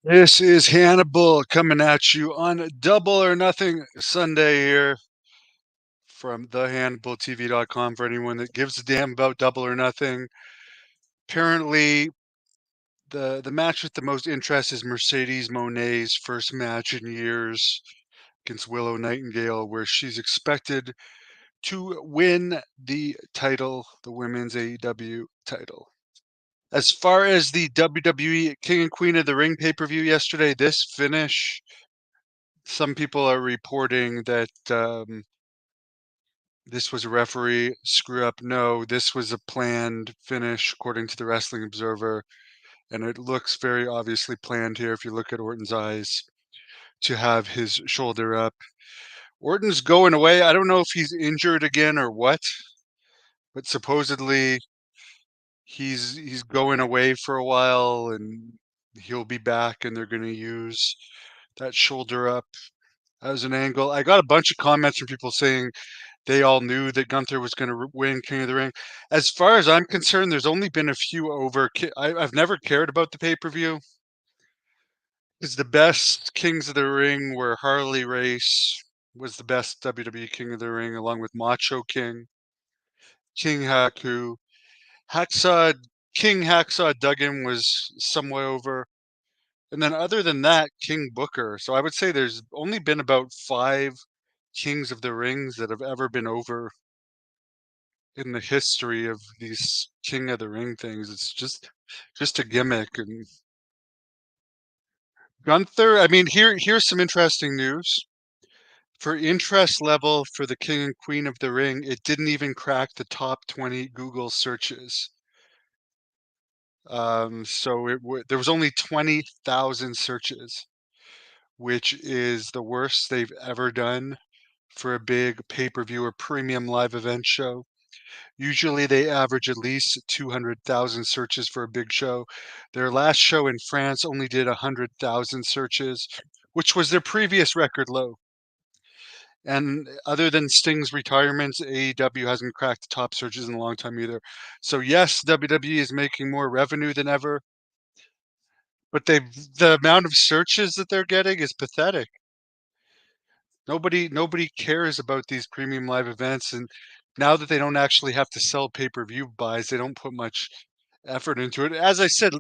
This is Hannibal coming at you on Double or Nothing Sunday here from thehannibaltv.com for anyone that gives a damn about Double or Nothing. Apparently, the match with the most interest is Mercedes Monet's first match in years against Willow Nightingale, where she's expected to win the title, the women's AEW title. As far as the WWE King and Queen of the Ring pay-per-view yesterday, this finish, some people are reporting that this was a referee screw up. No, this was a planned finish, according to the Wrestling Observer, and it looks very obviously planned here if you look at Orton's eyes to have his shoulder up. Orton's going away. I don't know if he's injured again or what, but supposedly he's going away for a while and he'll be back and they're going to use that shoulder up as an angle. I got a bunch of comments from people saying they all knew that Gunther was going to win King of the Ring. As far as I'm concerned, there's only been a few over. I've never cared about the pay-per-view because the best Kings of the Ring were Harley Race was the best WWE King of the Ring, along with Macho King, King Haku, Hacksaw King Hacksaw Duggan was somewhat over. And then other than that, King Booker. So I would say there's only been about 5 Kings of the Rings that have ever been over in the history of these King of the Ring things. It's just a gimmick. And Gunther, I mean, here's some interesting news. For interest level for the King and Queen of the Ring, it didn't even crack the top 20 Google searches. So there was only 20,000 searches, which is the worst they've ever done for a big pay-per-view or premium live event show. Usually they average at least 200,000 searches for a big show. Their last show in France only did 100,000 searches, which was their previous record low. And other than Sting's retirement, AEW hasn't cracked the top searches in a long time either. So yes, WWE is making more revenue than ever, but the amount of searches that they're getting is pathetic. Nobody cares about these premium live events, and now that they don't actually have to sell pay-per-view buys, they don't put much effort into it. As I said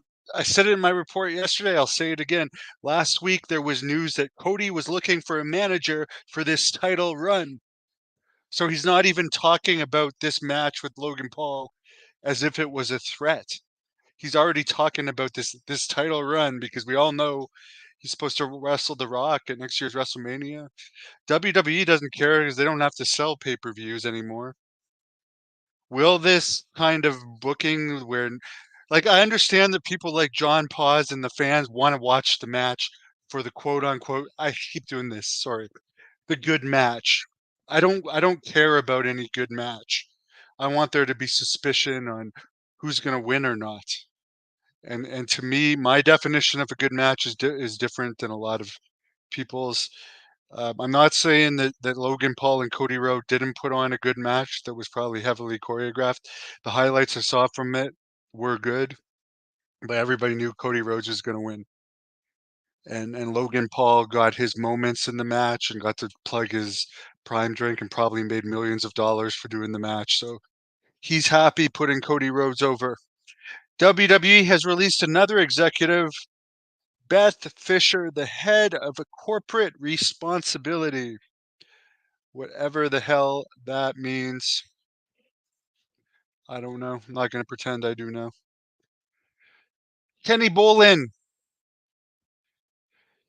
it in my report yesterday, I'll say it again. Last week there was news that Cody was looking for a manager for this title run. So he's not even talking about this match with Logan Paul as if it was a threat. He's already talking about this title run because we all know he's supposed to wrestle The Rock at next year's WrestleMania. WWE doesn't care because they don't have to sell pay-per-views anymore. Will this kind of booking where like, I understand that people like John Paz and the fans wanna watch the match for the quote unquote I keep doing this, sorry, the good match. I don't care about any good match. I want there to be suspicion on who's gonna win or not. And to me, my definition of a good match is different than a lot of people's. I'm not saying that Logan Paul and Cody Rhodes didn't put on a good match that was probably heavily choreographed. The highlights I saw from it were good, but everybody knew Cody Rhodes was going to win. And Logan Paul got his moments in the match and got to plug his prime drink and probably made millions of dollars for doing the match. So he's happy putting Cody Rhodes over. WWE has released another executive, Beth Fisher, the head of a corporate responsibility. Whatever the hell that means, I don't know. I'm not gonna pretend I do know. Kenny Bolin,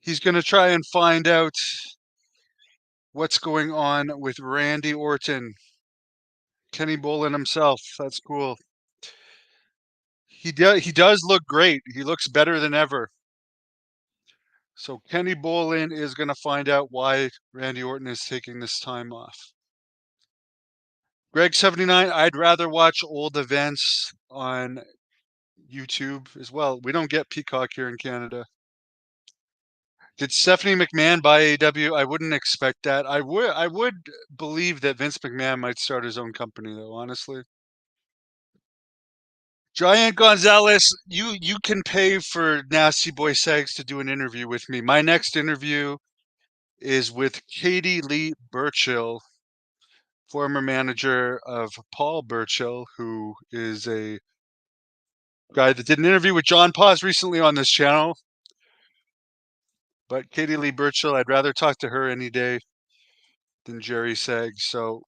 he's gonna try and find out what's going on with Randy Orton. Kenny Bolin himself. That's cool. He does look great. He looks better than ever. So Kenny Bolin is gonna find out why Randy Orton is taking this time off. Greg 79, I'd rather watch old events on YouTube as well. We don't get Peacock here in Canada. Did Stephanie McMahon buy AEW? I wouldn't expect that. I would believe that Vince McMahon might start his own company though, honestly. Giant Gonzalez, you can pay for Nasty Boy Segs to do an interview with me. My next interview is with Katie Lee Burchill, former manager of Paul Burchill, who is a guy that did an interview with John Paz recently on this channel. But Katie Lee Burchill, I'd rather talk to her any day than Jerry Seggs. So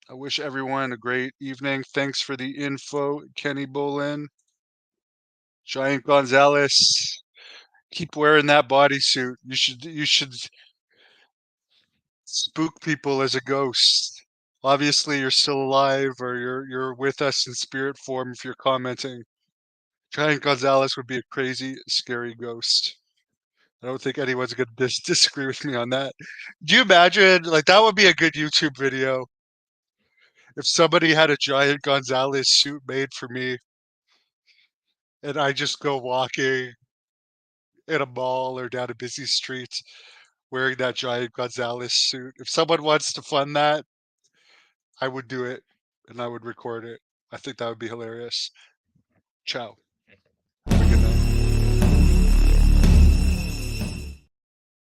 I wish everyone a great evening. Thanks for the info, Kenny Bolin. Giant Gonzalez, keep wearing that bodysuit. You should spook people as a ghost. Obviously, you're still alive, or you're with us in spirit form if you're commenting. Giant Gonzalez would be a crazy, scary ghost. I don't think anyone's gonna disagree with me on that. Do you imagine, like, that would be a good YouTube video if somebody had a Giant Gonzalez suit made for me, and I just go walking in a mall or down a busy street wearing that Giant Gonzalez suit. If someone wants to fund that, I would do it and I would record it. I think that would be hilarious. Ciao.